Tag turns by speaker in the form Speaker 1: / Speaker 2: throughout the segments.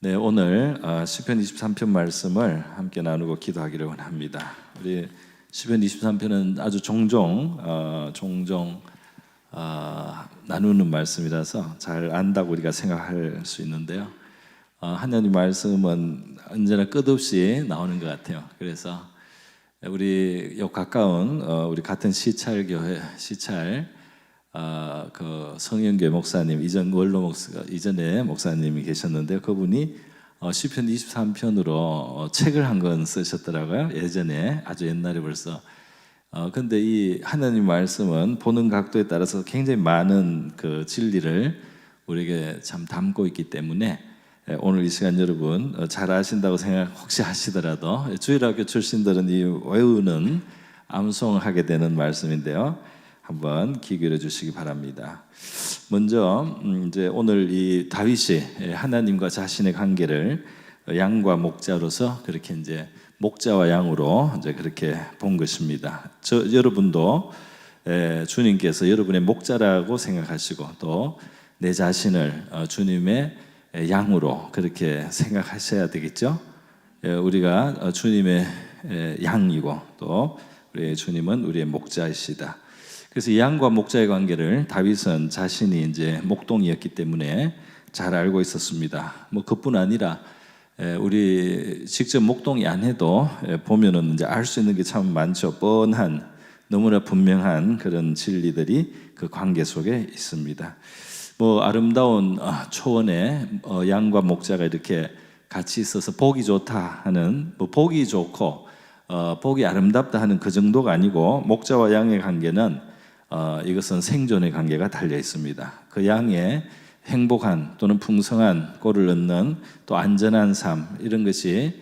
Speaker 1: 네, 오늘 시편 23편 말씀을 함께 나누고 기도하기를 원합니다. 우리 시편 23편은 아주 종종 나누는 말씀이라서 잘 안다고 우리가 생각할 수 있는데요. 하나님 말씀은 언제나 끝없이 나오는 것 같아요. 그래서 우리 요 가까운 우리 같은 시찰교회 그 성현교회 목사님 이전에 목사님이 계셨는데 그분이 시편 23편으로 책을 한 권 쓰셨더라고요. 예전에 아주 옛날에 벌써. 근데 이 하나님 말씀은 보는 각도에 따라서 굉장히 많은 그 진리를 우리에게 참 담고 있기 때문에 오늘 이 시간 여러분 잘 아신다고 생각 혹시 하시더라도 주일학교 출신들은 이 외우는 암송을 하게 되는 말씀인데요. 한번 귀 기울여 주시기 바랍니다. 먼저 이제 오늘 이 다윗이 하나님과 자신의 관계를 양과 목자로서 그렇게 이제 목자와 양으로 이제 그렇게 본 것입니다. 여러분도 주님께서 여러분의 목자라고 생각하시고 또 내 자신을 주님의 양으로 그렇게 생각하셔야 되겠죠. 우리가 주님의 양이고 또 우리 주님은 우리의 목자이시다. 그래서 이 양과 목자의 관계를 다윗은 자신이 이제 목동이었기 때문에 잘 알고 있었습니다. 뭐 그뿐 아니라 우리 직접 목동이 안 해도 보면은 이제 알 수 있는 게 참 많죠. 뻔한 너무나 분명한 그런 진리들이 그 관계 속에 있습니다. 뭐 아름다운 초원에 양과 목자가 이렇게 같이 있어서 보기 좋다 하는 뭐 보기 좋고 보기 아름답다 하는 그 정도가 아니고 목자와 양의 관계는 이것은 생존의 관계가 달려 있습니다. 그 양의 행복한 또는 풍성한 꼴을 얻는 또 안전한 삶 이런 것이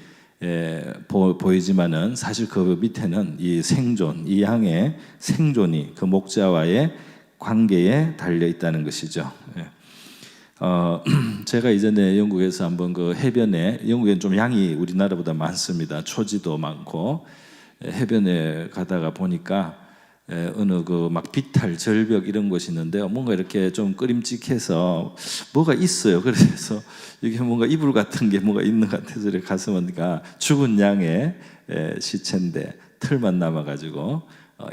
Speaker 1: 보이지만은 사실 그 밑에는 이 생존, 이 양의 생존이 그 목자와의 관계에 달려 있다는 것이죠. 제가 이전에 영국에서 한번 그 해변에 영국엔 좀 양이 우리나라보다 많습니다. 초지도 많고 해변에 가다가 보니까 어느 그 막 비탈 절벽 이런 곳이 있는데요. 뭔가 이렇게 좀 끄림칙해서 뭐가 있어요. 그래서 이게 뭔가 이불 같은 게 뭐가 있는 것 같아서 이렇게 가서 보니까 죽은 양의 시체인데 털만 남아가지고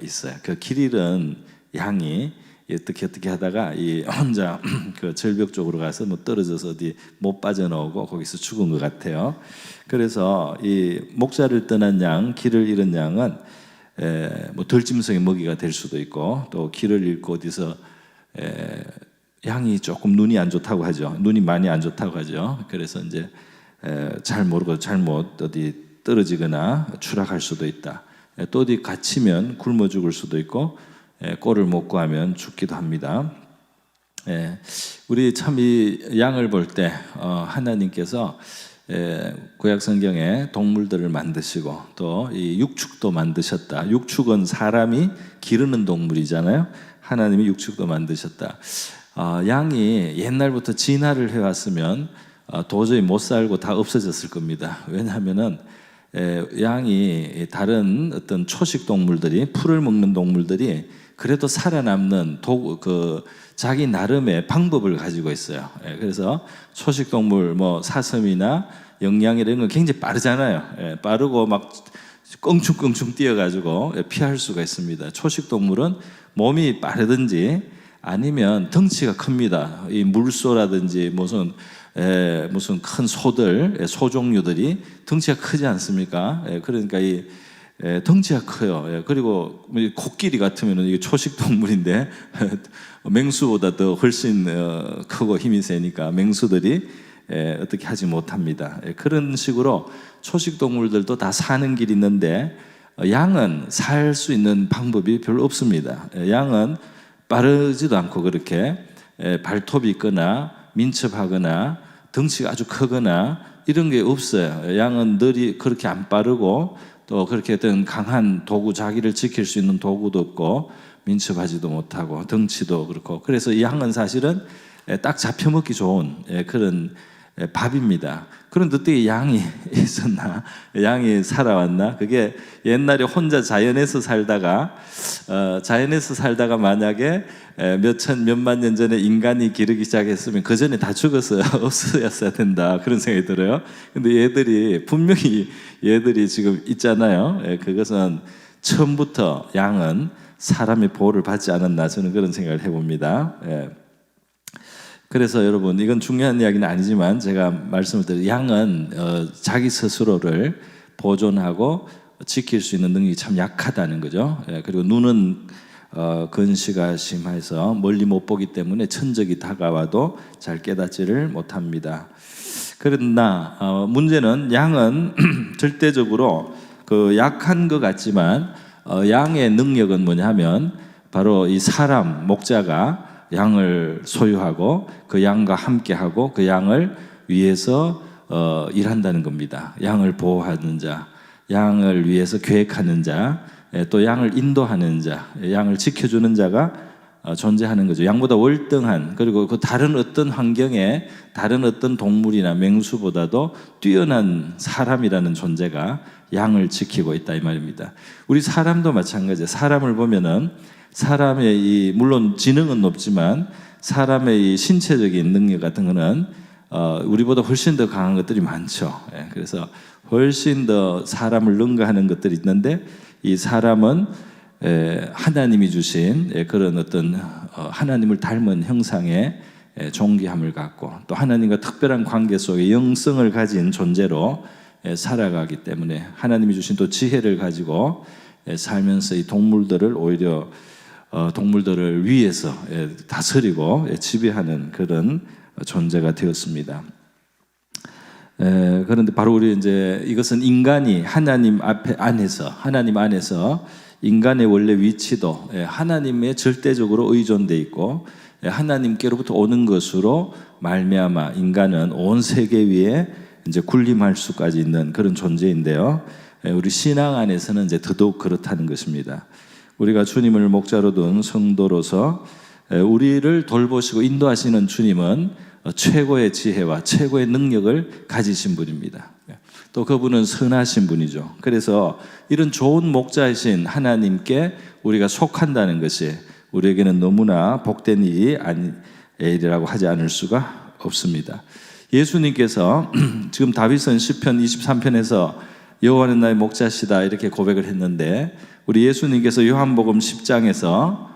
Speaker 1: 있어요. 그 길 잃은 양이 어떻게 하다가 이 혼자 그 절벽 쪽으로 가서 뭐 떨어져서 어디 못 빠져나오고 거기서 죽은 것 같아요. 그래서 이 목자를 떠난 양, 길을 잃은 양은 뭐 들짐승의 먹이가 될 수도 있고 또 길을 잃고 어디서 양이 조금 눈이 안 좋다고 하죠. 눈이 많이 안 좋다고 하죠. 그래서 이제 잘 모르고 잘못 어디 떨어지거나 추락할 수도 있다. 또 어디 갇히면 굶어 죽을 수도 있고 꼴을 못 구하면 죽기도 합니다. 우리 참 이 양을 볼 때 하나님께서 구약 성경에 동물들을 만드시고 또 이 육축도 만드셨다. 육축은 사람이 기르는 동물이잖아요. 하나님이 육축도 만드셨다. 양이 옛날부터 진화를 해왔으면 도저히 못 살고 다 없어졌을 겁니다. 왜냐하면은 양이 다른 어떤 초식 동물들이 풀을 먹는 동물들이 그래도 살아남는 자기 나름의 방법을 가지고 있어요. 그래서 초식 동물 뭐 사슴이나 영양 이런 건 굉장히 빠르잖아요. 빠르고 막 껑충껑충 뛰어가지고 피할 수가 있습니다. 초식 동물은 몸이 빠르든지 아니면 덩치가 큽니다. 이 물소라든지 무슨 큰 소 종류들이 덩치가 크지 않습니까? 그러니까 이 덩치가 커요. 그리고 코끼리 같으면 이게 초식 동물인데 맹수보다 더 훨씬 크고 힘이 세니까 맹수들이 어떻게 하지 못합니다. 그런 식으로 초식 동물들도 다 사는 길이 있는데 양은 살 수 있는 방법이 별로 없습니다. 양은 빠르지도 않고 그렇게 발톱이 있거나 민첩하거나 덩치가 아주 크거나 이런 게 없어요. 양은 늘 그렇게 안 빠르고 또 그렇게 어떤 강한 도구, 자기를 지킬 수 있는 도구도 없고 민첩하지도 못하고 덩치도 그렇고 그래서 이 양은 사실은 딱 잡혀먹기 좋은 그런 밥입니다. 그런데 어떻게 양이 있었나? 양이 살아왔나? 그게 옛날에 혼자 자연에서 살다가 만약에 몇만 년 전에 인간이 기르기 시작했으면 그 전에 다 죽었어요. 없어졌어야 된다. 그런 생각이 들어요. 근데 분명히 얘들이 지금 있잖아요. 그것은 처음부터 양은 사람의 보호를 받지 않았나, 저는 그런 생각을 해봅니다. 그래서 여러분, 이건 중요한 이야기는 아니지만 제가 말씀을 드린 양은 자기 스스로를 보존하고 지킬 수 있는 능력이 참 약하다는 거죠. 그리고 눈은 근시가 심해서 멀리 못 보기 때문에 천적이 다가와도 잘 깨닫지를 못합니다. 그러나 문제는 양은 절대적으로 그 약한 것 같지만 양의 능력은 뭐냐면 바로 이 사람 목자가 양을 소유하고 그 양과 함께하고 그 양을 위해서 일한다는 겁니다. 양을 보호하는 자, 양을 위해서 계획하는 자, 또 양을 인도하는 자, 양을 지켜주는 자가 존재하는 거죠. 양보다 월등한, 그리고 그 다른 어떤 환경에 다른 어떤 동물이나 맹수보다도 뛰어난 사람이라는 존재가 양을 지키고 있다, 이 말입니다. 우리 사람도 마찬가지예요. 사람을 보면은 사람의 물론 지능은 높지만 사람의 이 신체적인 능력 같은 거는 우리보다 훨씬 더 강한 것들이 많죠. 그래서 훨씬 더 사람을 능가하는 것들이 있는데, 이 사람은 하나님이 주신 그런 어떤 하나님을 닮은 형상의 존귀함을 갖고 또 하나님과 특별한 관계 속에 영성을 가진 존재로 살아가기 때문에 하나님이 주신 또 지혜를 가지고 살면서 이 동물들을 오히려 동물들을 위해서 다스리고 지배하는 그런 존재가 되었습니다. 그런데 바로 우리 이제 이것은 인간이 하나님 안에서 인간의 원래 위치도 하나님의 절대적으로 의존돼 있고 하나님께로부터 오는 것으로 말미암아 인간은 온 세계 위에 이제 군림할 수까지 있는 그런 존재인데요. 우리 신앙 안에서는 이제 더더욱 그렇다는 것입니다. 우리가 주님을 목자로 둔 성도로서 우리를 돌보시고 인도하시는 주님은 최고의 지혜와 최고의 능력을 가지신 분입니다. 또 그분은 선하신 분이죠. 그래서 이런 좋은 목자이신 하나님께 우리가 속한다는 것이 우리에게는 너무나 복된 일이라고 하지 않을 수가 없습니다. 예수님께서 지금 다윗은 시편 23편에서 여호와는 나의 목자시다 이렇게 고백을 했는데, 우리 예수님께서 요한복음 10장에서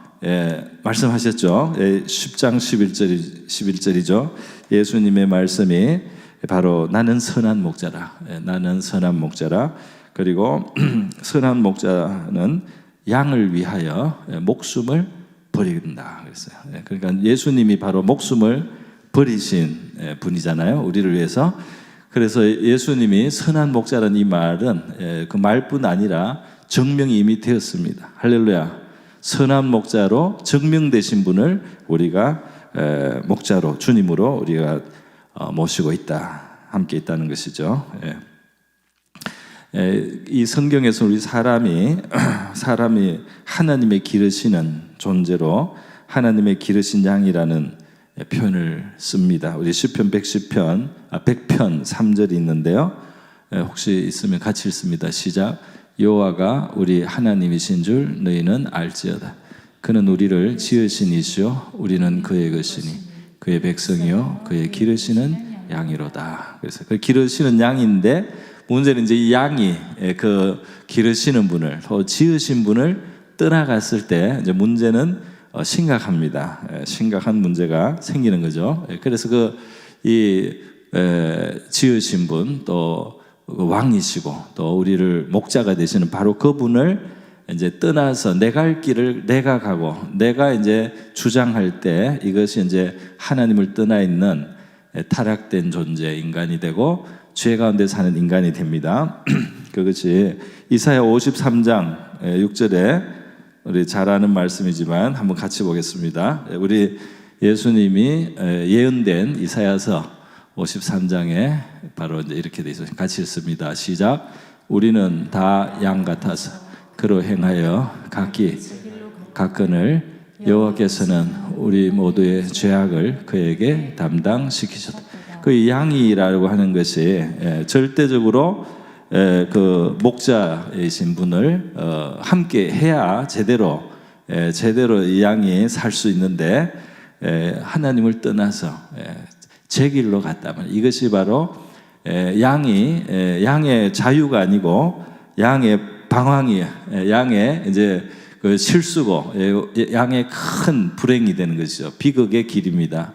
Speaker 1: 말씀하셨죠. 10장 11절이죠. 예수님의 말씀이 바로 나는 선한 목자라. 나는 선한 목자라. 그리고 선한 목자는 양을 위하여 목숨을 버린다 그랬어요. 그러니까 예수님이 바로 목숨을 버리신 분이잖아요. 우리를 위해서. 그래서 예수님이 선한 목자라는 이 말은 그 말뿐 아니라 증명이 이미 되었습니다. 할렐루야. 선한 목자로 증명되신 분을 우리가 목자로 주님으로 우리가 모시고 있다, 함께 있다는 것이죠. 이 성경에서 우리 사람이 하나님의 기르시는 존재로 하나님의 기르신 양이라는 표현을 씁니다. 우리 시편 100편 3절이 있는데요. 혹시 있으면 같이 읽습니다. 시작. 여호와가 우리 하나님이신 줄 너희는 알지어다. 그는 우리를 지으신 이시요 우리는 그의 것이니 그의 백성이요 그의 기르시는 양이로다. 그래서 그 기르시는 양인데, 문제는 이제 이 양이 그 기르시는 분을 또 지으신 분을 떠나갔을 때 이제 문제는 심각합니다. 심각한 문제가 생기는 거죠. 그래서 지으신 분, 또 왕이시고 또 우리를 목자가 되시는 바로 그분을 이제 떠나서 내 갈 길을 내가 가고 내가 이제 주장할 때 이것이 이제 하나님을 떠나 있는 타락된 존재 인간이 되고 죄 가운데 사는 인간이 됩니다. 그것이 이사야 53장 6절에 우리 잘 아는 말씀이지만 한번 같이 보겠습니다. 우리 예수님이 예언된 이사야서 53장에 바로 이제 이렇게 돼 있어요. 같이 읽습니다. 시작. 우리는 다 양 같아서 그로 행하여 각기 각건을 여호와께서는 우리 모두의 죄악을 그에게 담당시키셨다. 그 양이라고 하는 것이 절대적으로 그 목자이신 분을 함께 해야 제대로 이 양이 살 수 있는데 하나님을 떠나서 제 길로 갔다면 이것이 바로 양의 자유가 아니고 양의 방황이 양의 이제 그 실수고 양의 큰 불행이 되는 것이죠. 비극의 길입니다.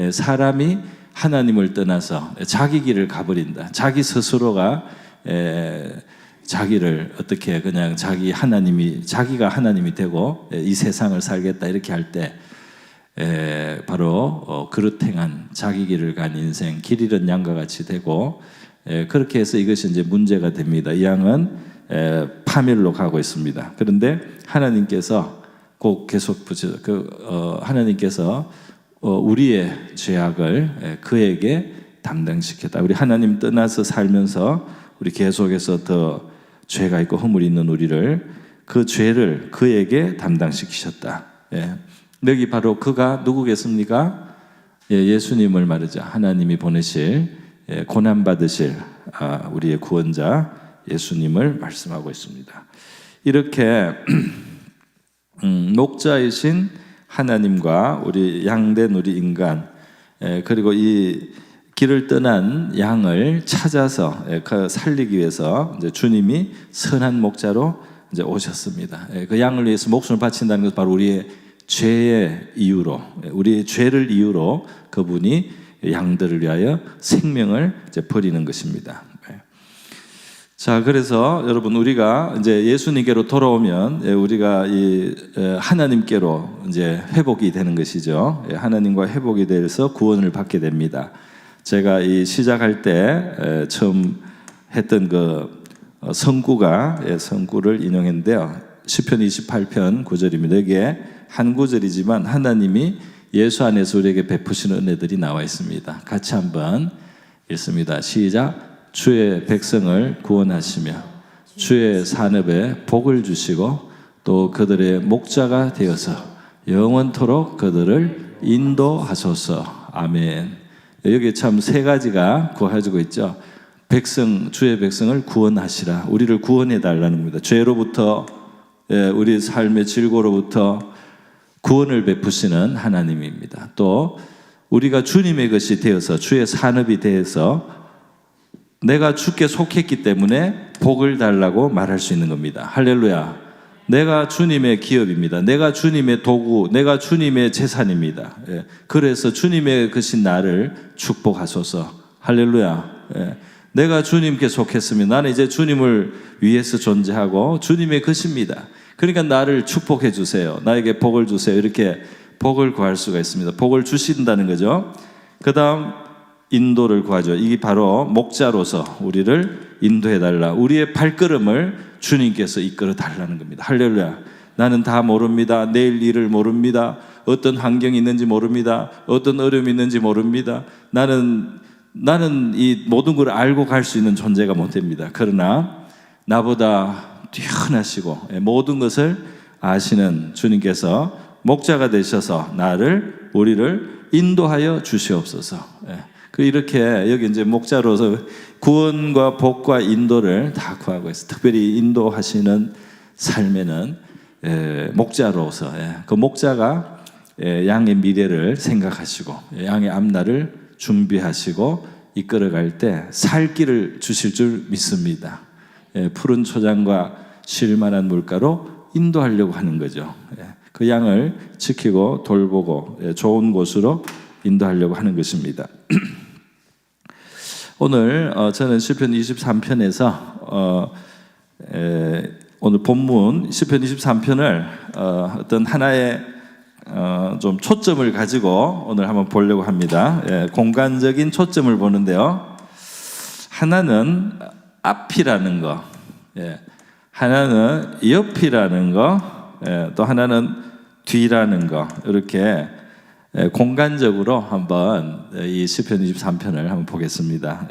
Speaker 1: 사람이 하나님을 떠나서 자기 길을 가버린다. 자기 스스로가 자기를 어떻게 그냥 자기가 하나님이 되고 이 세상을 살겠다 이렇게 할 때 바로 그릇 행한 자기 길을 간 인생, 길 잃은 양과 같이 되고 그렇게 해서 이것이 이제 문제가 됩니다. 이 양은 파멸로 가고 있습니다. 그런데 하나님께서 꼭 계속 하나님께서 우리의 죄악을 그에게 담당시켰다. 우리 하나님 떠나서 살면서 우리 계속해서 더 죄가 있고 허물이 있는 우리를 그 죄를 그에게 담당시키셨다. 여기 바로 그가 누구겠습니까? 예수님을 말하자. 하나님이 보내실 고난 받으실 우리의 구원자 예수님을 말씀하고 있습니다. 이렇게 목자이신 하나님과 우리 양된 우리 인간 그리고 이 길을 떠난 양을 찾아서 살리기 위해서 이제 주님이 선한 목자로 이제 오셨습니다. 그 양을 위해서 목숨을 바친다는 것은 바로 우리의 죄의 이유로, 우리의 죄를 이유로 그분이 양들을 위하여 생명을 이제 버리는 것입니다. 자, 그래서 여러분 우리가 이제 예수님께로 돌아오면 우리가 이 하나님께로 이제 회복이 되는 것이죠. 하나님과 회복이 돼서 구원을 받게 됩니다. 제가 이 시작할 때 처음 했던 그 성구를 인용했는데요. 시편 28편 9절입니다. 이게 한 구절이지만 하나님이 예수 안에서 우리에게 베푸시는 은혜들이 나와 있습니다. 같이 한번 읽습니다. 시작. 주의 백성을 구원하시며 주의 산업에 복을 주시고 또 그들의 목자가 되어서 영원토록 그들을 인도하소서. 아멘. 여기 참 세 가지가 구하지고 있죠. 주의 백성을 구원하시라. 우리를 구원해 달라는 겁니다. 죄로부터 우리 삶의 질고로부터 구원을 베푸시는 하나님입니다. 또 우리가 주님의 것이 되어서 주의 산업이 되어서 내가 주께 속했기 때문에 복을 달라고 말할 수 있는 겁니다. 할렐루야. 내가 주님의 기업입니다. 내가 주님의 도구, 내가 주님의 재산입니다. 그래서 주님의 것인 나를 축복하소서. 할렐루야. 내가 주님께 속했으면 나는 이제 주님을 위해서 존재하고 주님의 것입니다. 그러니까 나를 축복해 주세요. 나에게 복을 주세요. 이렇게 복을 구할 수가 있습니다. 복을 주신다는 거죠. 그 다음 인도를 구하죠. 이게 바로 목자로서 우리를 인도해 달라. 우리의 발걸음을 주님께서 이끌어 달라는 겁니다. 할렐루야. 나는 다 모릅니다. 내일 일을 모릅니다. 어떤 환경이 있는지 모릅니다. 어떤 어려움이 있는지 모릅니다. 나는 이 모든 걸 알고 갈 수 있는 존재가 못 됩니다. 그러나 나보다 뛰어나시고 모든 것을 아시는 주님께서 목자가 되셔서 우리를 인도하여 주시옵소서. 이렇게 여기 이제 목자로서 구원과 복과 인도를 다 구하고 있어요. 특별히 인도하시는 삶에는 목자로서 그 목자가 양의 미래를 생각하시고 양의 앞날을 준비하시고 이끌어갈 때 살 길을 주실 줄 믿습니다. 푸른 초장과 쉴만한 물가로 인도하려고 하는 거죠. 그 양을 지키고 돌보고 좋은 곳으로 인도하려고 하는 것입니다. 오늘 저는 시편 23편에서 오늘 본문 시편 23편을 어떤 하나의 좀 초점을 가지고 오늘 한번 보려고 합니다. 공간적인 초점을 보는데요. 하나는 앞이라는 거, 하나는 옆이라는 거, 또 하나는 뒤라는 거, 이렇게 공간적으로 한번 이 시편 23편을 한번 보겠습니다.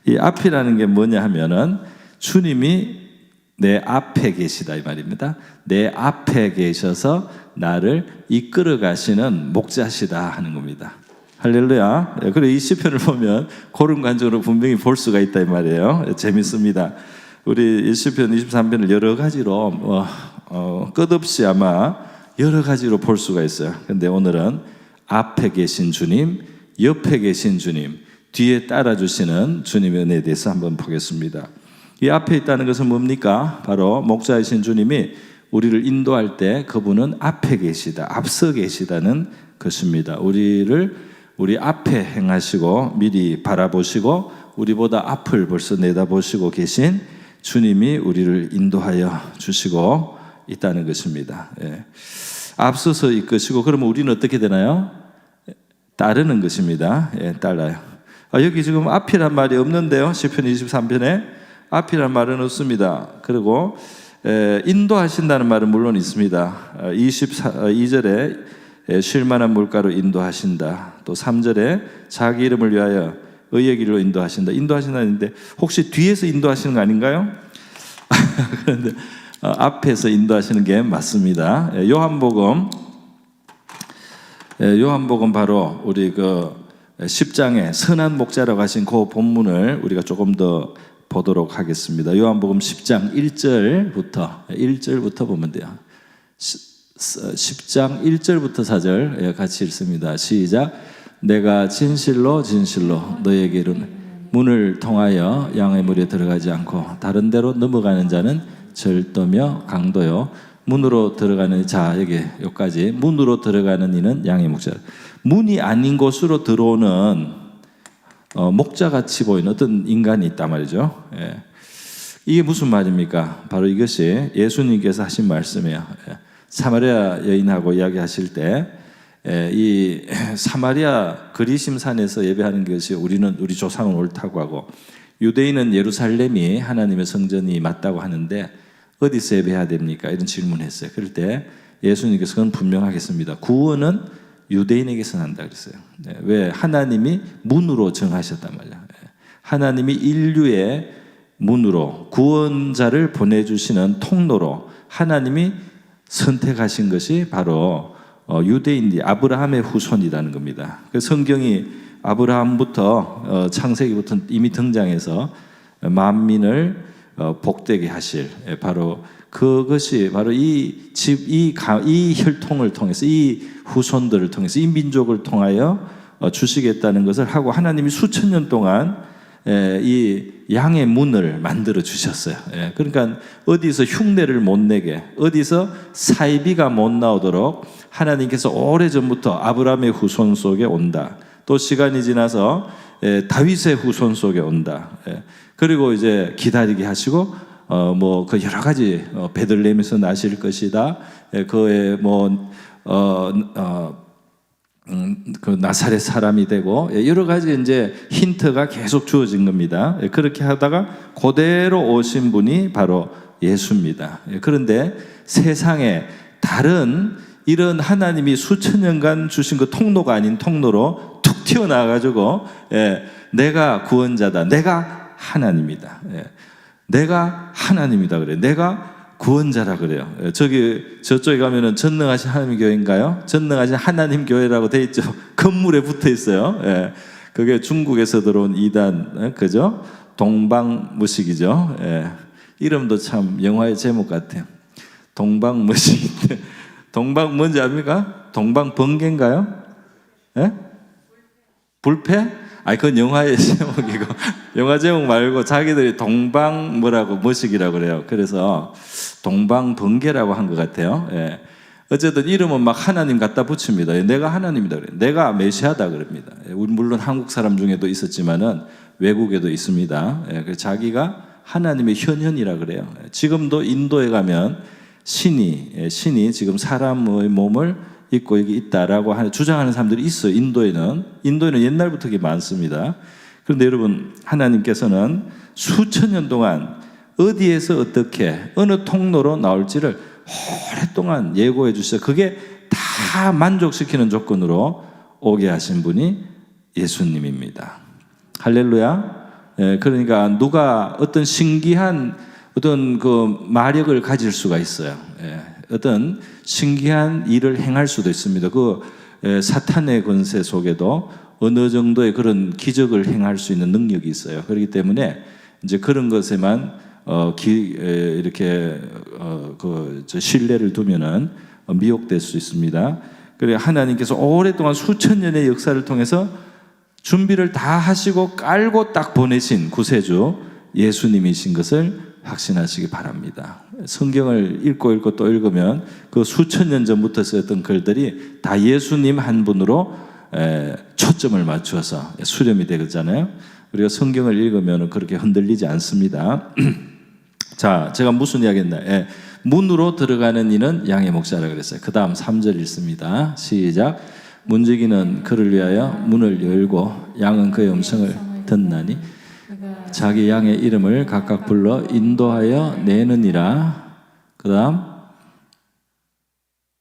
Speaker 1: 이 앞이라는 게 뭐냐 하면은 주님이 내 앞에 계시다 이 말입니다. 내 앞에 계셔서 나를 이끌어 가시는 목자시다 하는 겁니다. 할렐루야. 그리고 이 시편을 보면 그런 관점으로 분명히 볼 수가 있다 이 말이에요. 재밌습니다. 우리 이 시편 23편을 여러 가지로 끝없이 아마 여러 가지로 볼 수가 있어요. 근데 오늘은 앞에 계신 주님, 옆에 계신 주님, 뒤에 따라주시는 주님의 은혜에 대해서 한번 보겠습니다. 이 앞에 있다는 것은 뭡니까? 바로 목자이신 주님이 우리를 인도할 때 그분은 앞에 계시다, 앞서 계시다는 것입니다. 우리 앞에 행하시고 미리 바라보시고 우리보다 앞을 벌써 내다보시고 계신 주님이 우리를 인도하여 주시고 있다는 것입니다. 예. 앞서서 이끄시고 그러면 우리는 어떻게 되나요? 따르는 것입니다. 예, 따라요. 여기 지금 앞이란 말이 없는데요. 시편 23편에 앞이란 말은 없습니다. 그리고 인도하신다는 말은 물론 있습니다. 2절에 쉴만한 물가로 인도하신다. 또 3절에 자기 이름을 위하여 의의 길로 인도하신다. 인도하신다는데 혹시 뒤에서 인도하시는 거 아닌가요? 그런데 앞에서 인도하시는 게 맞습니다. 요한복음 바로 우리 그 10장에 선한 목자라고 하신 그 본문을 우리가 조금 더 보도록 하겠습니다. 요한복음 10장 1절부터 보면 돼요. 10장 1절부터 4절 같이 읽습니다. 시작. 내가 진실로 너에게 이르노니 문을 통하여 양의 물에 들어가지 않고 다른 데로 넘어가는 자는 절도며 강도요. 문으로 들어가는 자 여기까지 문으로 들어가는 이는 양의 목자. 문이 아닌 곳으로 들어오는 목자같이 보이는 어떤 인간이 있단 말이죠. 예. 이게 무슨 말입니까? 바로 이것이 예수님께서 하신 말씀이에요. 예. 사마리아 여인하고 이야기하실 때 이 사마리아 그리심산에서 예배하는 것이 우리 조상은 옳다고 하고 유대인은 예루살렘이 하나님의 성전이 맞다고 하는데 어디서 예배해야 됩니까? 이런 질문했어요. 그럴 때 예수님께서 그건 분명하겠습니다. 구원은 유대인에게서 난다 그랬어요. 왜? 하나님이 문으로 정하셨단 말이에요. 하나님이 인류의 문으로 구원자를 보내주시는 통로로 하나님이 선택하신 것이 바로 유대인이 아브라함의 후손이라는 겁니다. 성경이 아브라함부터 창세기부터 이미 등장해서 만민을 복되게 하실 바로 그것이 바로 이 혈통을 통해서 이 후손들을 통해서 이 민족을 통하여 주시겠다는 것을 하고 하나님이 수천 년 동안 이 양의 문을 만들어 주셨어요. 그러니까 어디서 흉내를 못 내게, 어디서 사이비가 못 나오도록 하나님께서 오래전부터 아브라함의 후손 속에 온다. 또 시간이 지나서 다윗의 후손 속에 온다. 그리고 이제 기다리게 하시고 그 여러 가지 베들레헴에서 나실 것이다. 그의 그 나사렛 사람이 되고 여러 가지 이제 힌트가 계속 주어진 겁니다. 그렇게 하다가 그대로 오신 분이 바로 예수입니다. 그런데 세상에 다른 이런 하나님이 수천 년간 주신 그 통로가 아닌 통로로 툭 튀어나와가지고 내가 구원자다. 내가 하나님이다. 내가 하나님이다 그래. 내가 구원자라 그래요. 저쪽에 가면은 전능하신 하나님 교회인가요? 전능하신 하나님 교회라고 돼 있죠. 건물에 붙어 있어요. 그게 중국에서 들어온 이단, 그죠? 동방무식이죠. 이름도 참 영화의 제목 같아요. 동방무식. 동방 뭔지 압니까? 동방번개인가요? 불패? 그건 영화의 제목이고 영화 제목 말고 자기들이 동방 뭐식이라고 그래요. 그래서 동방번개라고 한 것 같아요. 어쨌든 이름은 막 하나님 갖다 붙입니다. 내가 하나님이다 그래요. 내가 메시아다 그럽니다. 물론 한국 사람 중에도 있었지만은 외국에도 있습니다. 자기가 하나님의 현현이라 그래요. 지금도 인도에 가면 신이 지금 사람의 몸을 입고 여기 있다라고 주장하는 사람들이 있어요. 인도에는 옛날부터 그게 많습니다. 그런데 여러분 하나님께서는 수천 년 동안 어디에서 어떻게 어느 통로로 나올지를 오랫동안 예고해 주셔서 그게 다 만족시키는 조건으로 오게 하신 분이 예수님입니다. 할렐루야. 그러니까 누가 어떤 신기한 어떤 그 마력을 가질 수가 있어요. 어떤 신기한 일을 행할 수도 있습니다. 그 사탄의 권세 속에도 어느 정도의 그런 기적을 행할 수 있는 능력이 있어요. 그렇기 때문에 이제 그런 것에만 이렇게 신뢰를 두면은 미혹될 수 있습니다. 그래 하나님께서 오랫동안 수천 년의 역사를 통해서 준비를 다 하시고 깔고 딱 보내신 구세주 예수님이신 것을 확신하시기 바랍니다. 성경을 읽고 또 읽으면 그 수천 년 전부터 쓰였던 글들이 다 예수님 한 분으로 초점을 맞추어서 수렴이 되잖아요. 우리가 성경을 읽으면 그렇게 흔들리지 않습니다. 자, 제가 무슨 이야기 했나? 문으로 들어가는 이는 양의 목자라 그랬어요. 그 다음 3절 읽습니다. 시작. 문지기는 그를 위하여 문을 열고 양은 그의 음성을 듣나니 자기 양의 이름을 각각 불러 인도하여 내느니라. 그 다음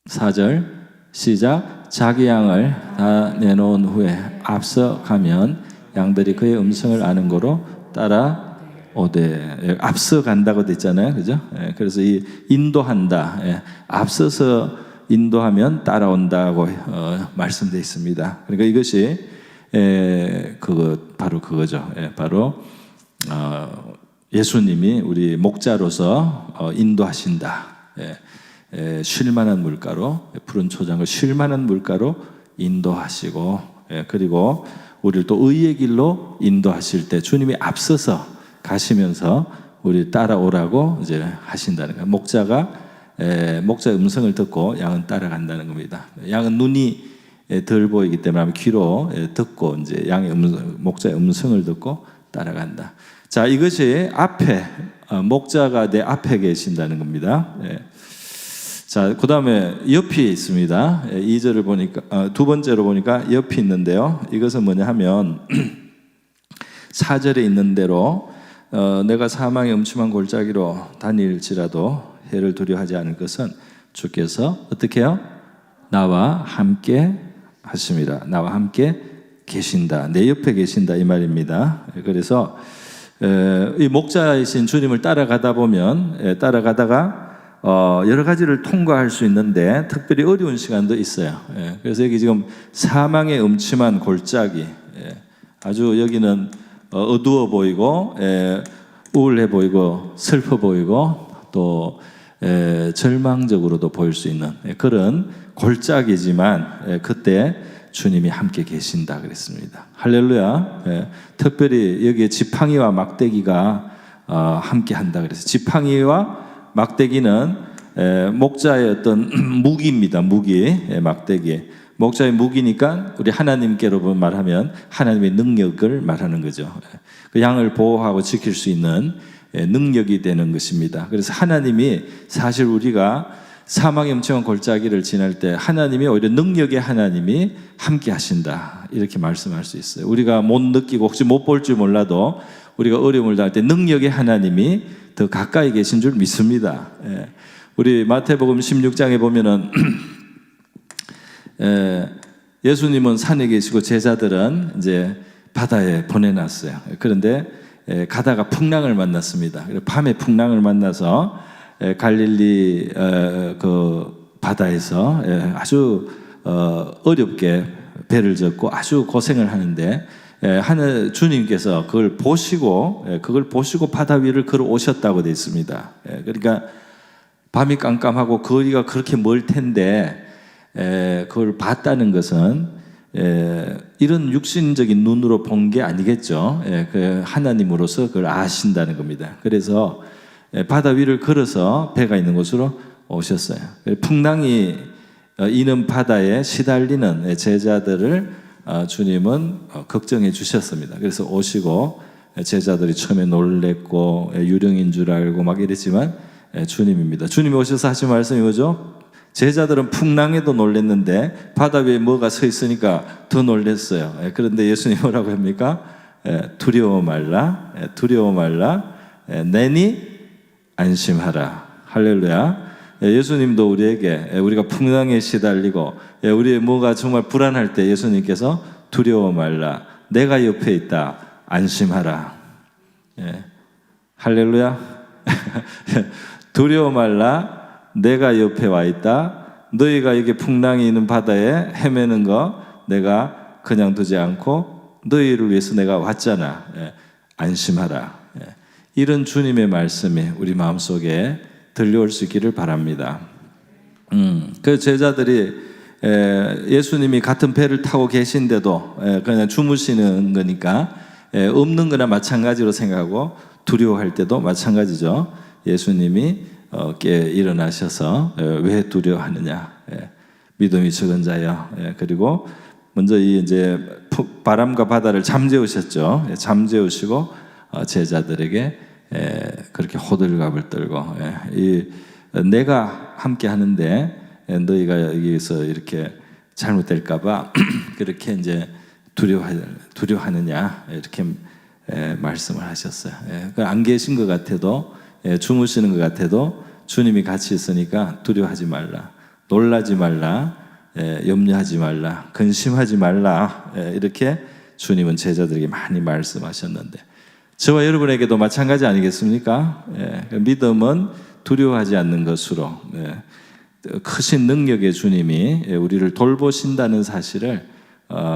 Speaker 1: 4절 시작. 자기 양을 다 내놓은 후에 앞서 가면 양들이 그의 음성을 아는 거로 따라오되. 앞서 간다고 됐잖아요, 그죠? 그래서 이 인도한다, 앞서서 인도하면 따라온다고 말씀되어 있습니다. 그러니까 이것이 바로 그거죠. 바로 예수님이 우리 목자로서 인도하신다. 쉴만한 물가로, 푸른 초장을 쉴만한 물가로 인도하시고, 그리고 우리를 또 의의 길로 인도하실 때 주님이 앞서서 가시면서 우리 따라오라고 이제 하신다는 거예요. 목자의 음성을 듣고 양은 따라간다는 겁니다. 양은 눈이 덜 보이기 때문에 귀로 듣고 이제 목자의 음성을 듣고 따라간다. 자, 이것이 앞에 목자가 내 앞에 계신다는 겁니다. 자, 그 다음에 옆이 있습니다. 2절을 보니까 두 번째로 보니까 옆이 있는데요. 이것은 뭐냐 하면 4절에 있는 대로 내가 사망의 음침한 골짜기로 다닐지라도 해를 두려워하지 않을 것은 주께서 어떻게 해요? 나와 함께 하심이라. 나와 함께 계신다. 내 옆에 계신다 이 말입니다. 그래서 이 목자이신 주님을 따라가다 보면 따라가다가 여러 가지를 통과할 수 있는데 특별히 어려운 시간도 있어요. 그래서 여기 지금 사망의 음침한 골짜기, 아주 여기는 어두워 보이고 우울해 보이고 슬퍼 보이고 또 절망적으로도 보일 수 있는 그런 골짜기지만 그때 주님이 함께 계신다 그랬습니다. 할렐루야. 특별히 여기에 지팡이와 막대기가 함께 한다 그랬어요. 지팡이와 막대기는 목자의 어떤 무기입니다. 무기, 막대기. 목자의 무기니까 우리 하나님께로 말하면 하나님의 능력을 말하는 거죠. 그 양을 보호하고 지킬 수 있는 능력이 되는 것입니다. 그래서 하나님이 사실 우리가 사망의 음침한 골짜기를 지날 때 하나님이 오히려 능력의 하나님이 함께 하신다 이렇게 말씀할 수 있어요. 우리가 못 느끼고 혹시 못 볼 줄 몰라도 우리가 어려움을 당할 때 능력의 하나님이 더 가까이 계신 줄 믿습니다. 우리 마태복음 16장에 보면은 예수님은 산에 계시고 제자들은 이제 바다에 보내놨어요. 그런데 가다가 풍랑을 만났습니다. 밤에 풍랑을 만나서 갈릴리 그 바다에서 아주 어렵게 배를 젓고 아주 고생을 하는데 하늘 주님께서 그걸 보시고 바다 위를 걸어 오셨다고 되어 있습니다. 그러니까 밤이 깜깜하고 거리가 그렇게 멀 텐데 그걸 봤다는 것은 이런 육신적인 눈으로 본 게 아니겠죠. 그 하나님으로서 그걸 아신다는 겁니다. 그래서 바다 위를 걸어서 배가 있는 곳으로 오셨어요. 풍랑이 이는 바다에 시달리는 제자들을 주님은 걱정해 주셨습니다. 그래서 오시고 제자들이 처음에 놀랬고 유령인 줄 알고 막 이랬지만 주님입니다. 주님이 오셔서 하신 말씀이 뭐죠? 제자들은 풍랑에도 놀랬는데 바다 위에 뭐가 서 있으니까 더 놀랬어요. 그런데 예수님 뭐라고 합니까? 두려워 말라, 두려워 말라, 내니 안심하라. 할렐루야. 예수님도 우리에게 우리가 풍랑에 시달리고 우리의 뭐가 정말 불안할 때 예수님께서 두려워 말라, 내가 옆에 있다, 안심하라. 할렐루야. 두려워 말라, 내가 옆에 와 있다. 너희가 이게 풍랑이 있는 바다에 헤매는 거 내가 그냥 두지 않고 너희를 위해서 내가 왔잖아. 안심하라. 이런 주님의 말씀이 우리 마음속에 들려올 수 있기를 바랍니다. 그 제자들이 예수님이 같은 배를 타고 계신데도 그냥 주무시는 거니까 없는 거나 마찬가지로 생각하고 두려워할 때도 마찬가지죠. 예수님이 깨 일어나셔서 왜 두려워하느냐, 믿음이 적은 자여. 그리고 먼저 이제 바람과 바다를 잠재우셨죠. 잠재우시고 제자들에게 그렇게 호들갑을 떨고 내가 함께 하는데 너희가 여기서 이렇게 잘못될까봐 그렇게 이제 두려워하느냐 이렇게 말씀을 하셨어요. 안 계신 것 같아도 주무시는 것 같아도 주님이 같이 있으니까 두려워하지 말라, 놀라지 말라, 염려하지 말라, 근심하지 말라 이렇게 주님은 제자들에게 많이 말씀하셨는데 저와 여러분에게도 마찬가지 아니겠습니까? 믿음은 두려워하지 않는 것으로 크신 능력의 주님이 우리를 돌보신다는 사실을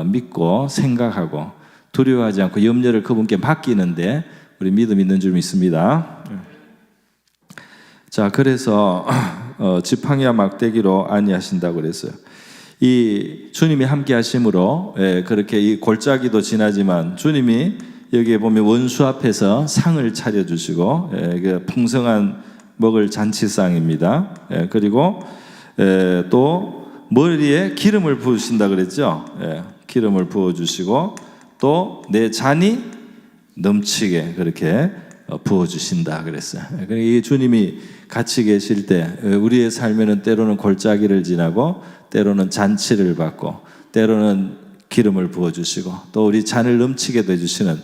Speaker 1: 믿고 생각하고 두려워하지 않고 염려를 그분께 맡기는데 우리 믿음 있는 줄 믿습니다. 자, 그래서 지팡이와 막대기로 아니하신다고 그랬어요. 이 주님이 함께 하심으로 그렇게 이 골짜기도 지나지만 주님이 여기에 보면 원수 앞에서 상을 차려주시고 풍성한 먹을 잔치상입니다. 그리고 또 머리에 기름을 부으신다 그랬죠. 기름을 부어주시고 또 내 잔이 넘치게 그렇게 부어주신다 그랬어요. 이 주님이 같이 계실 때 우리의 삶에는 때로는 골짜기를 지나고 때로는 잔치를 받고 때로는 기름을 부어주시고 또 우리 잔을 넘치게 해주시는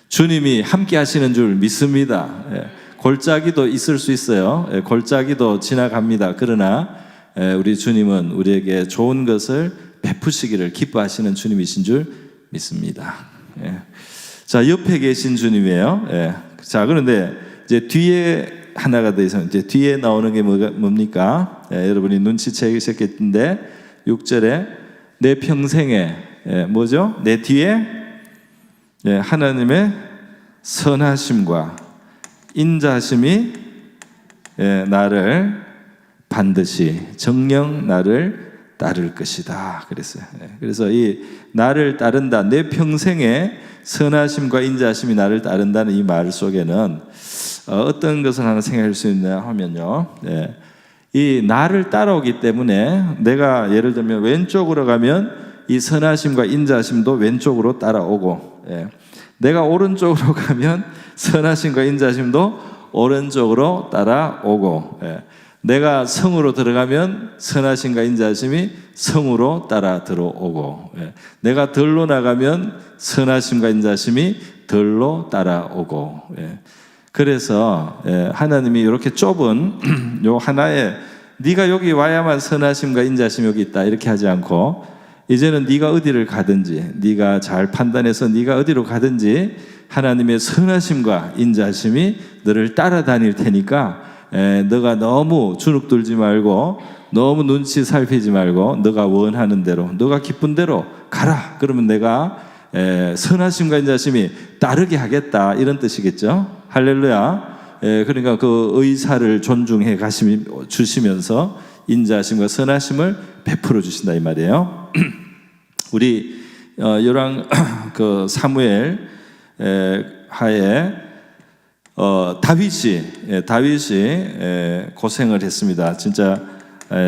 Speaker 1: 주님이 함께 하시는 줄 믿습니다. 골짜기도 있을 수 있어요. 골짜기도 지나갑니다. 그러나 우리 주님은 우리에게 좋은 것을 베푸시기를 기뻐하시는 주님이신 줄 믿습니다. 자, 옆에 계신 주님이에요. 자, 그런데 이제 뒤에 하나가 더 있어요. 이제 뒤에 나오는 게 뭡니까? 여러분이 눈치채셨겠는데 6절에 내 평생에 뭐죠? 내 뒤에 하나님의 선하심과 인자하심이 나를 반드시 정녕 나를 따를 것이다 그랬어요. 그래서 이 나를 따른다, 내 평생에 선하심과 인자하심이 나를 따른다는 이 말 속에는 어떤 것을 하나 생각할 수 있냐 하면요, 이 나를 따라오기 때문에 내가 예를 들면 왼쪽으로 가면 이 선하심과 인자하심도 왼쪽으로 따라오고, 내가 오른쪽으로 가면 선하심과 인자하심도 오른쪽으로 따라오고, 내가 성으로 들어가면 선하심과 인자하심이 성으로 따라 들어오고, 내가 덜로 나가면 선하심과 인자하심이 덜로 따라오고. 그래서 하나님이 이렇게 좁은 요 하나에 네가 여기 와야만 선하심과 인자하심이 여기 있다 이렇게 하지 않고, 이제는 네가 어디를 가든지 네가 잘 판단해서 네가 어디로 가든지 하나님의 선하심과 인자하심이 너를 따라다닐 테니까 너가 너무 주눅들지 말고 너무 눈치 살피지 말고 너가 원하는 대로 너가 기쁜 대로 가라. 그러면 내가 선하심과 인자하심이 따르게 하겠다 이런 뜻이겠죠. 할렐루야. 그러니까 그 의사를 존중해 주시면서 인자하심과 선하심을 베풀어 주신다 이 말이에요. 우리 열왕 그 사무엘 하에 다윗이 고생을 했습니다. 진짜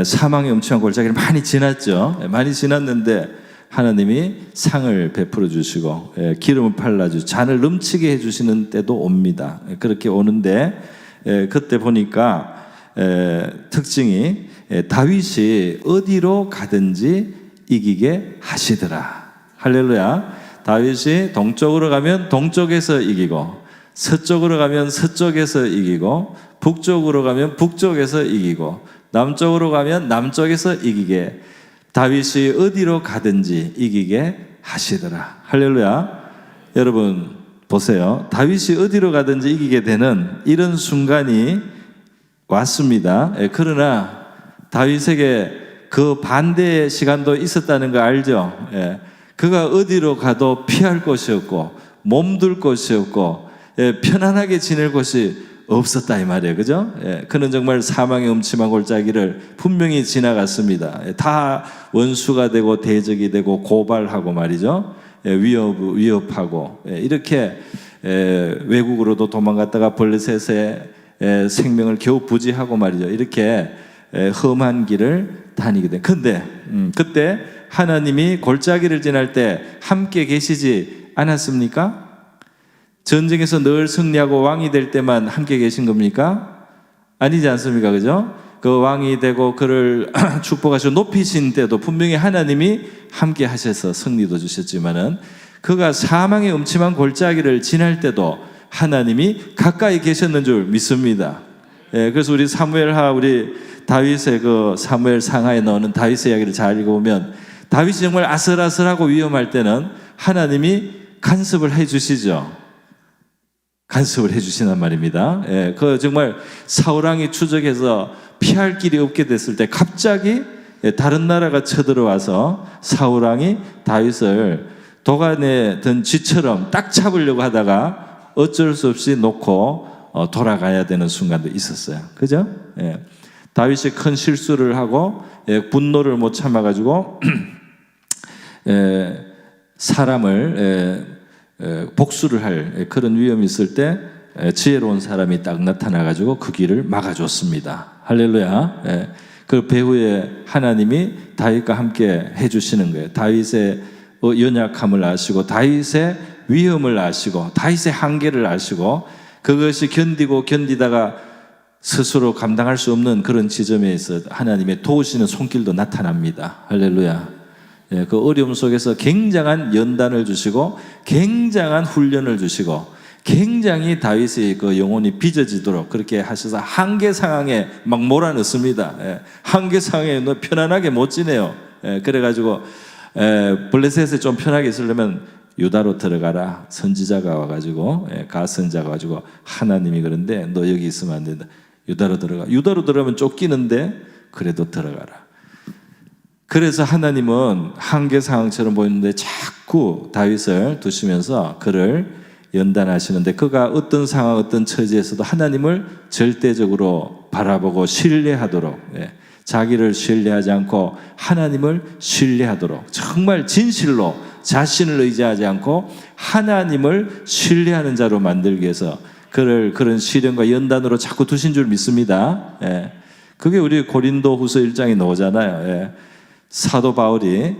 Speaker 1: 사망의 엄청난 골짜기를 많이 지났죠. 많이 지났는데 하나님이 상을 베풀어 주시고 기름을 발라주시고 잔을 넘치게 해주시는 때도 옵니다. 그렇게 오는데 그때 보니까 특징이 다윗이 어디로 가든지 이기게 하시더라. 할렐루야. 다윗이 동쪽으로 가면 동쪽에서 이기고 서쪽으로 가면 서쪽에서 이기고 북쪽으로 가면 북쪽에서 이기고 남쪽으로 가면 남쪽에서 이기게 다윗이 어디로 가든지 이기게 하시더라. 할렐루야. 여러분 보세요. 다윗이 어디로 가든지 이기게 되는 이런 순간이 왔습니다. 그러나 다윗에게 그 반대의 시간도 있었다는 거 알죠? 그가 어디로 가도 피할 곳이 없고 몸둘 곳이 없고 편안하게 지낼 곳이 없었다 이 말이에요. 그죠? 그는 정말 사망의 음침한 골짜기를 분명히 지나갔습니다. 다 원수가 되고 대적이 되고 고발하고 말이죠. 위협하고 이렇게 외국으로도 도망갔다가 블레셋의 생명을 겨우 부지하고 말이죠. 이렇게 험한 길을 다니게 돼. 근데 그때 하나님이 골짜기를 지날 때 함께 계시지 않았습니까? 전쟁에서 늘 승리하고 왕이 될 때만 함께 계신 겁니까? 아니지 않습니까? 그죠? 그 왕이 되고 그를 축복하시고 높이신 때도 분명히 하나님이 함께 하셔서 승리도 주셨지만은 그가 사망의 음침한 골짜기를 지날 때도 하나님이 가까이 계셨는 줄 믿습니다. 그래서 우리 사무엘하 우리 다윗의 그 사무엘 상하에 나오는 다윗의 이야기를 잘 읽어보면 다윗이 정말 아슬아슬하고 위험할 때는 하나님이 간섭을 해주시죠. 간섭을 해주시단 말입니다. 그 정말 사울왕이 추적해서 피할 길이 없게 됐을 때 갑자기 다른 나라가 쳐들어와서 사울왕이 다윗을 도간에 든 쥐처럼 딱 잡으려고 하다가 어쩔 수 없이 놓고 돌아가야 되는 순간도 있었어요. 그죠? 다윗이 큰 실수를 하고 분노를 못 참아가지고 사람을 복수를 할 그런 위험이 있을 때 지혜로운 사람이 딱 나타나가지고 그 길을 막아줬습니다. 할렐루야. 그 배후에 하나님이 다윗과 함께 해주시는 거예요. 다윗의 연약함을 아시고 다윗의 위험을 아시고 다윗의 한계를 아시고 그것이 견디다가 스스로 감당할 수 없는 그런 지점에 있어 하나님의 도우시는 손길도 나타납니다. 할렐루야. 그 어려움 속에서 굉장한 연단을 주시고 굉장한 훈련을 주시고 굉장히 다윗의 그 영혼이 빚어지도록 그렇게 하셔서 한계 상황에 막 몰아넣습니다. 한계 상황에 너 편안하게 못 지내요. 그래가지고 블레셋에 좀 편하게 있으려면 유다로 들어가라. 선지자가 와가지고 가선자가 와가지고 하나님이 그런데 너 여기 있으면 안 된다. 유다로 들어가. 유다로 들어가면 쫓기는데 그래도 들어가라. 그래서 하나님은 한계 상황처럼 보이는데 자꾸 다윗을 두시면서 그를 연단하시는데 그가 어떤 상황 어떤 처지에서도 하나님을 절대적으로 바라보고 신뢰하도록 자기를 신뢰하지 않고 하나님을 신뢰하도록 정말 진실로 자신을 의지하지 않고 하나님을 신뢰하는 자로 만들기 위해서 그를 그런 시련과 연단으로 자꾸 두신 줄 믿습니다. 그게 우리 고린도 후서 1장에 나오잖아요. 사도 바울이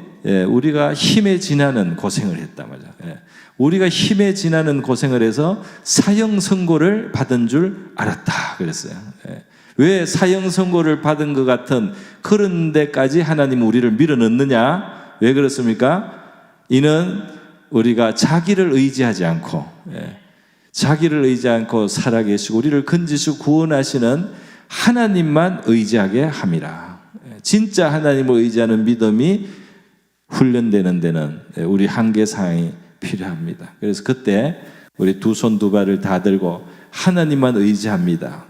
Speaker 1: 우리가 힘에 지나는 고생을 했단 말이야. 우리가 힘에 지나는 고생을 해서 사형 선고를 받은 줄 알았다 그랬어요. 왜 사형 선고를 받은 것 같은 그런 데까지 하나님은 우리를 밀어넣느냐? 왜 그렇습니까? 이는 우리가 자기를 의지하지 않고 자기를 의지하지 않고 살아계시고 우리를 건지시고 구원하시는 하나님만 의지하게 함이라. 진짜 하나님을 의지하는 믿음이 훈련되는 데는 우리 한계 상황이 필요합니다. 그래서 그때 우리 두 손 두 발을 다 들고 하나님만 의지합니다.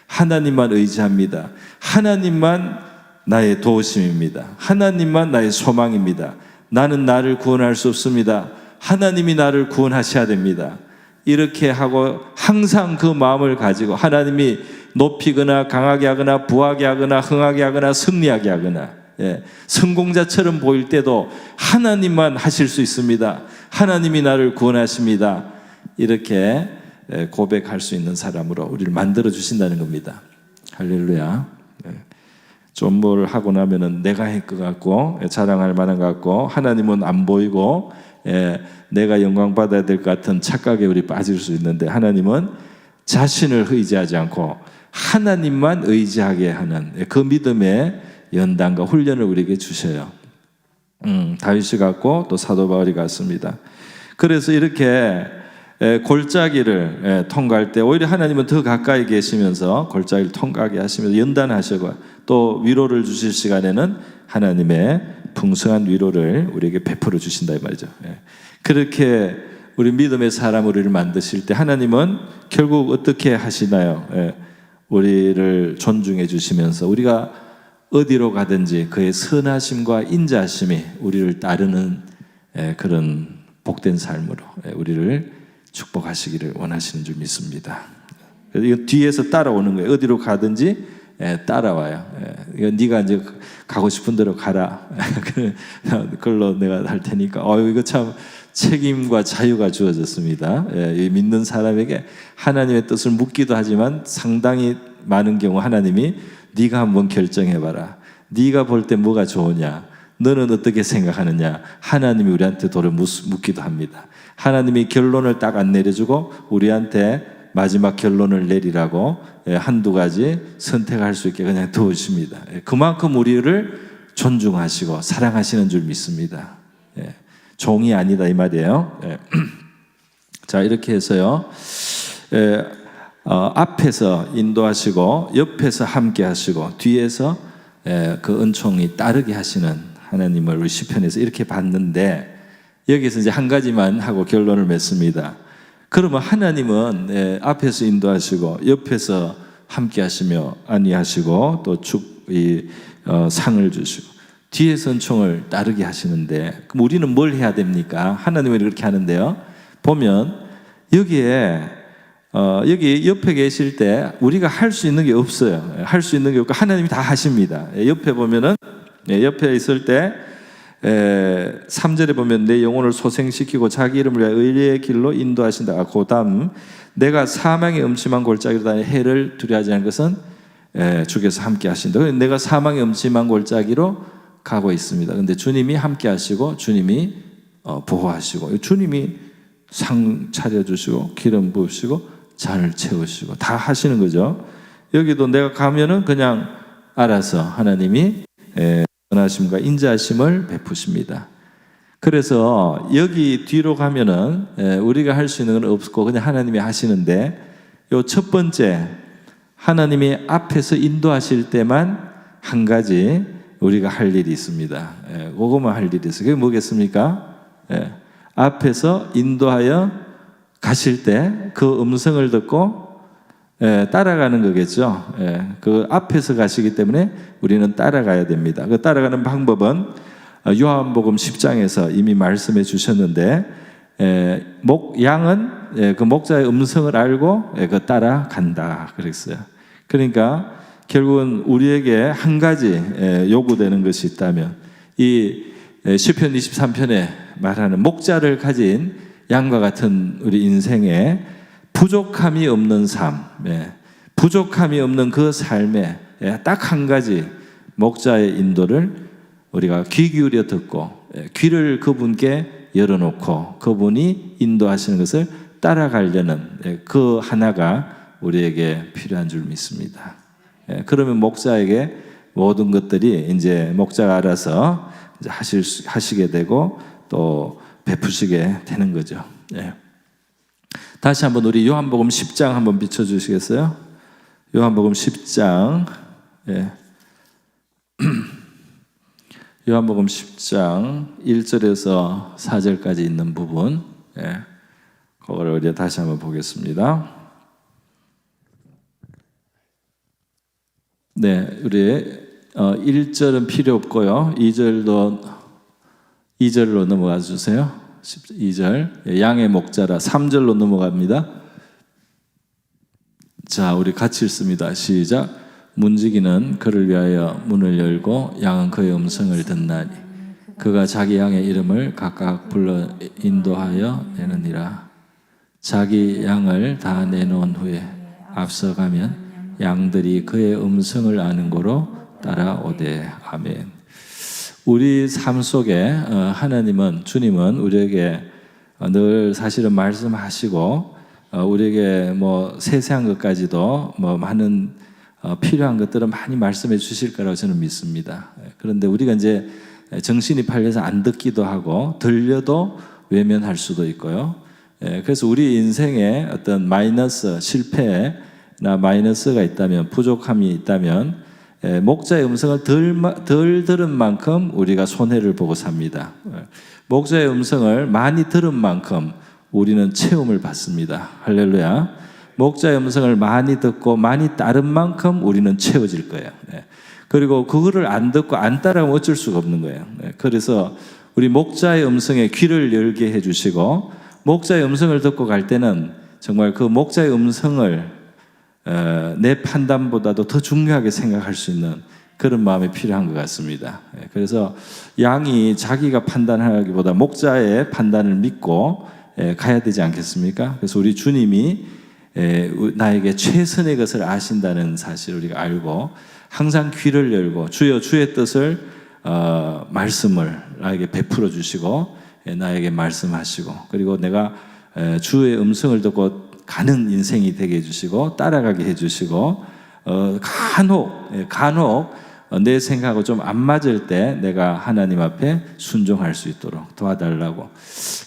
Speaker 1: 하나님만 의지합니다. 하나님만 나의 도우심입니다. 하나님만 나의 소망입니다. 나는 나를 구원할 수 없습니다. 하나님이 나를 구원하셔야 됩니다. 이렇게 하고 항상 그 마음을 가지고 하나님이 높이거나 강하게 하거나 부하게 하거나 흥하게 하거나 승리하게 하거나 성공자처럼 보일 때도 하나님만 하실 수 있습니다. 하나님이 나를 구원하십니다. 이렇게 고백할 수 있는 사람으로 우리를 만들어 주신다는 겁니다. 할렐루야. 좀 뭘 하고 나면은 내가 할 것 같고 자랑할 만한 것 같고 하나님은 안 보이고 내가 영광 받아야 될 것 같은 착각에 우리 빠질 수 있는데 하나님은 자신을 의지하지 않고 하나님만 의지하게 하는 그 믿음의 연단과 훈련을 우리에게 주셔요. 다윗이 갔고 또 사도 바울이 갔습니다. 그래서 이렇게 골짜기를 통과할 때 오히려 하나님은 더 가까이 계시면서 골짜기를 통과하게 하시면서 연단하시고 또 위로를 주실 시간에는 하나님의 풍성한 위로를 우리에게 베풀어 주신다 이 말이죠. 그렇게 우리 믿음의 사람 우리를 만드실 때 하나님은 결국 어떻게 하시나요? 우리를 존중해 주시면서 우리가 어디로 가든지 그의 선하심과 인자하심이 우리를 따르는 그런 복된 삶으로 우리를 축복하시기를 원하시는 줄 믿습니다. 이거 뒤에서 따라오는 거예요. 어디로 가든지 따라와요. 이거 네가 이제 가고 싶은 대로 가라. 그걸로 내가 할 테니까. 이거 참 책임과 자유가 주어졌습니다. 믿는 사람에게 하나님의 뜻을 묻기도 하지만 상당히 많은 경우 하나님이 네가 한번 결정해봐라. 네가 볼 때 뭐가 좋으냐? 너는 어떻게 생각하느냐? 하나님이 우리한테 도를 묻기도 합니다. 하나님이 결론을 딱 안 내려주고 우리한테 마지막 결론을 내리라고 한두 가지 선택할 수 있게 그냥 두어주십니다. 그만큼 우리를 존중하시고 사랑하시는 줄 믿습니다. 종이 아니다 이 말이에요. 자, 이렇게 해서요. 앞에서 인도하시고 옆에서 함께 하시고 뒤에서 그 은총이 따르게 하시는 하나님을 우리 시편에서 이렇게 봤는데, 여기서 이제 한 가지만 하고 결론을 맺습니다. 그러면 하나님은 앞에서 인도하시고 옆에서 함께 하시며 안위하시고 또 상을 주시고 뒤에서 은총을 따르게 하시는데, 그럼 우리는 뭘 해야 됩니까? 하나님은 그렇게 하는데요. 보면 여기에 여기 옆에 계실 때 우리가 할 수 있는 게 없어요. 할 수 있는 게 없고 하나님이 다 하십니다. 옆에 보면은 옆에 있을 때 3절에 보면 내 영혼을 소생시키고 자기 이름을 위하여 의리의 길로 인도하신다. 그다음 내가 사망의 음침한 골짜기로 다니 해를 두려워하지 않은 것은 주께서 함께 하신다. 내가 사망의 음침한 골짜기로 가고 있습니다. 그런데 주님이 함께 하시고 주님이 보호하시고 주님이 상 차려주시고 기름 부으시고 잔을 채우시고 다 하시는 거죠. 여기도 내가 가면은 그냥 알아서 하나님이 선하심과 인자하심을 베푸십니다. 그래서 여기 뒤로 가면은 우리가 할 수 있는 건 없고 그냥 하나님이 하시는데, 요 첫 번째 하나님이 앞에서 인도하실 때만 한 가지 우리가 할 일이 있습니다. 그것만 할 일이 있어요. 그게 뭐겠습니까? 앞에서 인도하여 가실 때 그 음성을 듣고 따라가는 거겠죠. 그 앞에서 가시기 때문에 우리는 따라가야 됩니다. 그 따라가는 방법은 요한복음 10장에서 이미 말씀해 주셨는데, 양은 그 목자의 음성을 알고 그 따라간다 그랬어요. 그러니까 결국은 우리에게 한 가지 요구되는 것이 있다면, 이 시편 23편에 말하는 목자를 가진 양과 같은 우리 인생에 부족함이 없는 삶, 부족함이 없는 그 삶에 딱 한 가지 목자의 인도를 우리가 귀 기울여 듣고 귀를 그분께 열어놓고 그분이 인도하시는 것을 따라가려는 그 하나가 우리에게 필요한 줄 믿습니다. 그러면 목자에게 모든 것들이 이제 목자가 알아서 이제 하시게 되고 또 베푸시게 되는 거죠. 다시 한번 우리 요한복음 10장 한번 비춰주시겠어요? 요한복음 10장, 요한복음 10장 1절에서 4절까지 있는 부분, 그걸 우리 다시 한번 보겠습니다. 네, 우리 1절은 필요 없고요. 2절로 넘어가 주세요. 2절, 양의 목자라. 3절로 넘어갑니다. 자, 우리 같이 읽습니다. 시작. 문지기는 그를 위하여 문을 열고 양은 그의 음성을 듣나니 그가 자기 양의 이름을 각각 불러 인도하여 내느니라. 자기 양을 다 내놓은 후에 앞서가면 양들이 그의 음성을 아는 고로 따라오되. 아멘. 우리 삶 속에 하나님은, 주님은 우리에게 늘 사실은 말씀하시고 우리에게 뭐 세세한 것까지도 뭐 많은 필요한 것들은 많이 말씀해 주실 거라고 저는 믿습니다. 그런데 우리가 이제 정신이 팔려서 안 듣기도 하고 들려도 외면할 수도 있고요. 그래서 우리 인생에 어떤 마이너스, 실패나 마이너스가 있다면, 부족함이 있다면 목자의 음성을 덜 들은 만큼 우리가 손해를 보고 삽니다. 목자의 음성을 많이 들은 만큼 우리는 체험을 받습니다. 할렐루야. 목자의 음성을 많이 듣고 많이 따른 만큼 우리는 채워질 거예요. 그리고 그거를 안 듣고 안 따라하면 어쩔 수가 없는 거예요. 그래서 우리 목자의 음성에 귀를 열게 해주시고 목자의 음성을 듣고 갈 때는 정말 그 목자의 음성을 내 판단보다도 더 중요하게 생각할 수 있는 그런 마음이 필요한 것 같습니다. 그래서 양이 자기가 판단하기보다 목자의 판단을 믿고 가야 되지 않겠습니까? 그래서 우리 주님이 나에게 최선의 것을 아신다는 사실을 우리가 알고 항상 귀를 열고 주여 주의 뜻을 말씀을 나에게 베풀어 주시고 나에게 말씀하시고 그리고 내가 주의 음성을 듣고 가는 인생이 되게 해주시고 따라가게 해주시고 간혹 내 생각하고 좀 안 맞을 때 내가 하나님 앞에 순종할 수 있도록 도와달라고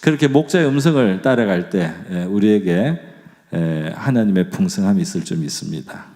Speaker 1: 그렇게 목자의 음성을 따라갈 때 우리에게 하나님의 풍성함이 있을 줄 믿습니다.